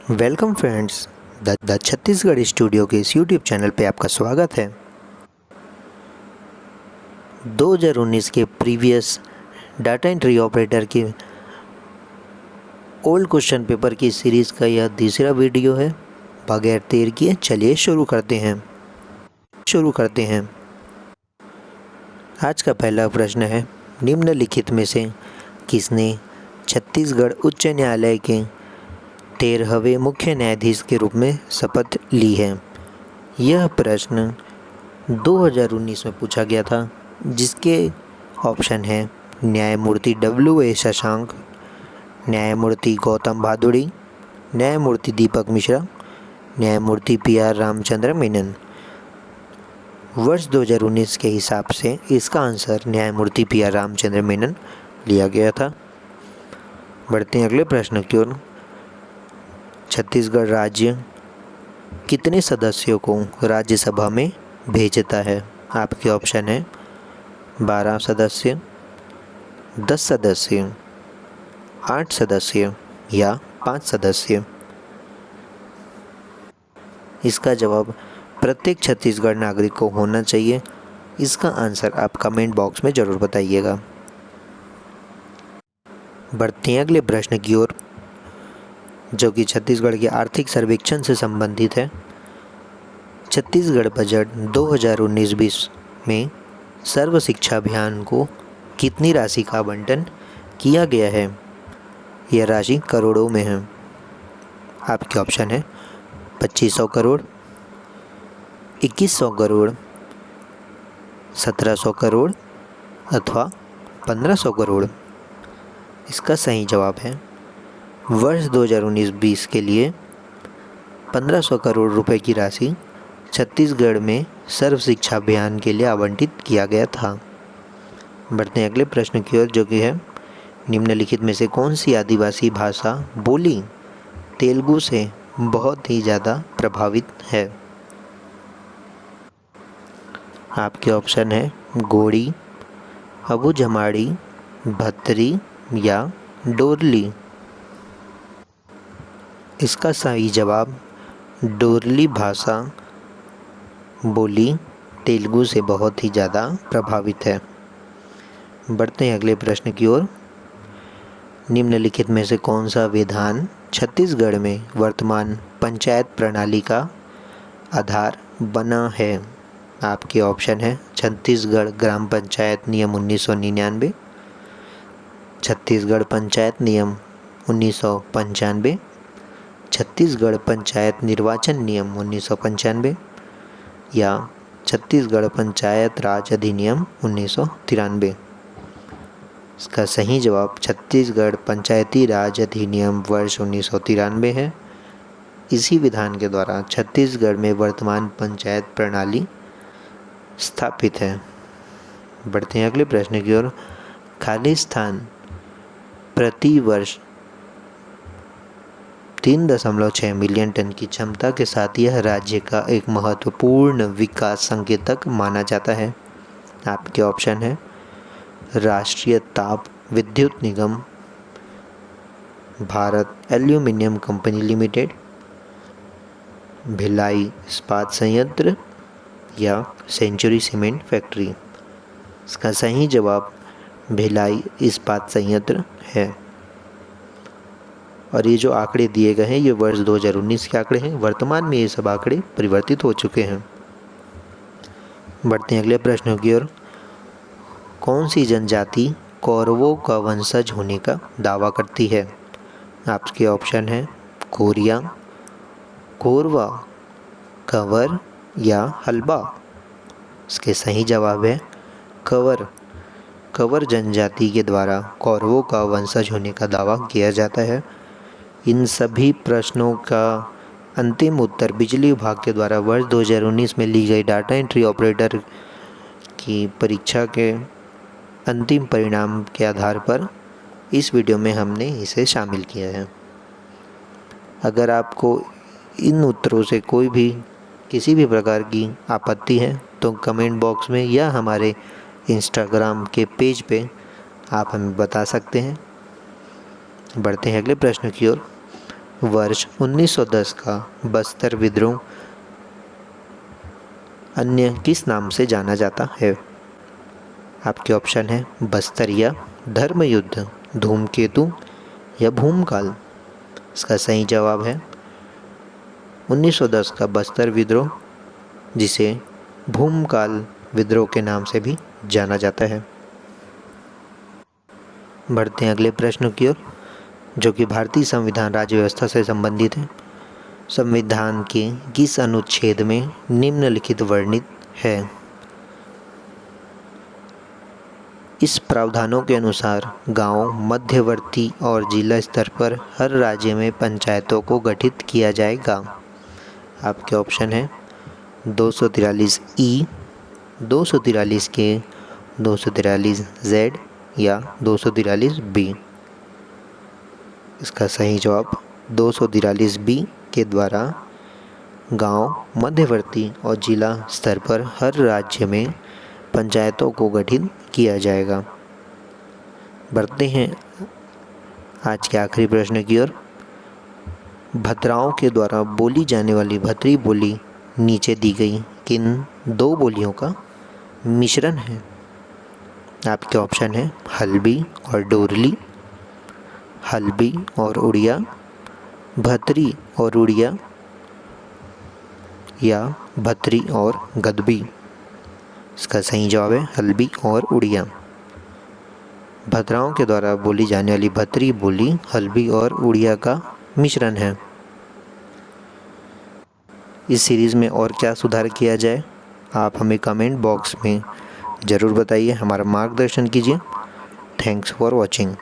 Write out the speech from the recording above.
Welcome friends, the Chhattisgarh studio के इस YouTube channel पे आपका स्वागत है। 2019 के प्रीवियस डाटा एंट्री ऑपरेटर की ओल्ड क्वेश्चन पेपर की सीरीज़ का यह तीसरा वीडियो है। बगैर देर किए चलिए शुरू करते हैं। आज का पहला प्रश्न है, निम्नलिखित में से किसने छत्तीसगढ़ उच्च न्यायालय के 13वें मुख्य न्यायाधीश के रूप में शपथ ली है। यह प्रश्न 2019 में पूछा गया था, जिसके ऑप्शन है न्यायमूर्ति W.A. शशांक, न्यायमूर्ति गौतम भादुड़ी, न्यायमूर्ति दीपक मिश्रा, न्यायमूर्ति P.R. रामचंद्र मेनन। वर्ष 2019 के हिसाब से इसका आंसर न्यायमूर्ति P.R. रामचंद्र मेनन लिया गया था। बढ़ते हैं अगले प्रश्न की ओर। छत्तीसगढ़ राज्य कितने सदस्यों को राज्यसभा में भेजता है? आपके ऑप्शन है 12 सदस्य, 10 सदस्य, 8 सदस्य या 5 सदस्य। इसका जवाब प्रत्येक छत्तीसगढ़ नागरिक को होना चाहिए। इसका आंसर आप कमेंट बॉक्स में ज़रूर बताइएगा। बढ़ते हैं अगले प्रश्न की ओर, जो कि छत्तीसगढ़ के आर्थिक सर्वेक्षण से संबंधित है। छत्तीसगढ़ बजट 2019-20 में सर्व शिक्षा अभियान को कितनी राशि का आवंटन किया गया है? यह राशि करोड़ों में है। आपके ऑप्शन है 2500 करोड़, 2100 करोड़, 1700 करोड़ अथवा 1500 करोड़। इसका सही जवाब है वर्ष 2019-20 के लिए 1500 करोड़ रुपए की राशि छत्तीसगढ़ में सर्व शिक्षा अभियान के लिए आवंटित किया गया था। बढ़ते हैं अगले प्रश्न की ओर, जो कि है निम्नलिखित में से कौन सी आदिवासी भाषा बोली तेलुगु से बहुत ही ज़्यादा प्रभावित है? आपके ऑप्शन है गोड़ी, अबुझमाड़ी, भतरी या डोरली। इसका सही जवाब डोरली भाषा बोली तेलुगु से बहुत ही ज़्यादा प्रभावित है। बढ़ते हैं अगले प्रश्न की ओर। निम्नलिखित में से कौन सा विधान छत्तीसगढ़ में वर्तमान पंचायत प्रणाली का आधार बना है? आपके ऑप्शन है छत्तीसगढ़ ग्राम पंचायत नियम 1999, छत्तीसगढ़ पंचायत नियम 1995, छत्तीसगढ़ पंचायत निर्वाचन नियम 1995 या छत्तीसगढ़ पंचायत राज अधिनियम 1993। इसका सही जवाब छत्तीसगढ़ पंचायती राज अधिनियम वर्ष 1993 है। इसी विधान के द्वारा छत्तीसगढ़ में वर्तमान पंचायत प्रणाली स्थापित है। बढ़ते हैं अगले प्रश्न की ओर। खाली स्थान प्रति वर्ष 3.6 मिलियन टन की क्षमता के साथ यह राज्य का एक महत्वपूर्ण विकास संकेतक माना जाता है। आपके ऑप्शन है Rashtriya Tap Vidyut Nigam, Bharat aluminium company limited, Bhilai Ispat Sanyantra या सेंचुरी सीमेंट फैक्ट्री। इसका सही जवाब भिलाई इस्पात संयंत्र है। और ये जो आंकड़े दिए गए हैं ये वर्ष 2019 के आंकड़े हैं। वर्तमान में ये सब आंकड़े परिवर्तित हो चुके हैं। बढ़ते हैं अगले प्रश्नों की ओर। कौन सी जनजाति कौरवों का वंशज होने का दावा करती है? आपके ऑप्शन है कोरिया, कोरवा, कंवर या हल्बा। इसके सही जवाब है कंवर। कंवर जनजाति के द्वारा कौरवों का वंशज होने का दावा किया जाता है। इन सभी प्रश्नों का अंतिम उत्तर बिजली विभाग के द्वारा वर्ष 2019 में ली गई डाटा एंट्री ऑपरेटर की परीक्षा के अंतिम परिणाम के आधार पर इस वीडियो में हमने इसे शामिल किया है। अगर आपको इन उत्तरों से कोई भी किसी भी प्रकार की आपत्ति है तो कमेंट बॉक्स में या हमारे इंस्टाग्राम के पेज पे आप हमें बता सकते हैं। बढ़ते हैं अगले प्रश्न की ओर। वर्ष 1910 का बस्तर विद्रोह अन्य किस नाम से जाना जाता है? आपके ऑप्शन है बस्तरिया, धर्मयुद्ध, धूमकेतु या भूमकाल। इसका सही जवाब है 1910 का बस्तर विद्रोह, जिसे भूमकाल विद्रोह के नाम से भी जाना जाता है। बढ़ते हैं अगले प्रश्न की ओर, जो कि भारतीय संविधान राज्य व्यवस्था से संबंधित है। संविधान के किस अनुच्छेद में निम्नलिखित वर्णित है? इस प्रावधानों के अनुसार गांव, मध्यवर्ती और जिला स्तर पर हर राज्य में पंचायतों को गठित किया जाएगा। आपके ऑप्शन है 243 ई, 243 के, 243 जेड या 243 बी। इसका सही जवाब 243 बी के द्वारा गांव, मध्यवर्ती और जिला स्तर पर हर राज्य में पंचायतों को गठित किया जाएगा। बढ़ते हैं आज के आखिरी प्रश्न की ओर। भद्राओं के द्वारा बोली जाने वाली भद्री बोली नीचे दी गई किन दो बोलियों का मिश्रण है? आपके ऑप्शन है हल्बी और डोरली, हल्बी और उड़िया, भतरी और उड़िया या भतरी और गद्बी। इसका सही जवाब है हल्बी और उड़िया। भद्राओं के द्वारा बोली जाने वाली भतरी बोली हल्बी और उड़िया का मिश्रण है। इस सीरीज़ में और क्या सुधार किया जाए, आप हमें कमेंट बॉक्स में ज़रूर बताइए, हमारा मार्गदर्शन कीजिए। Thanks for watching.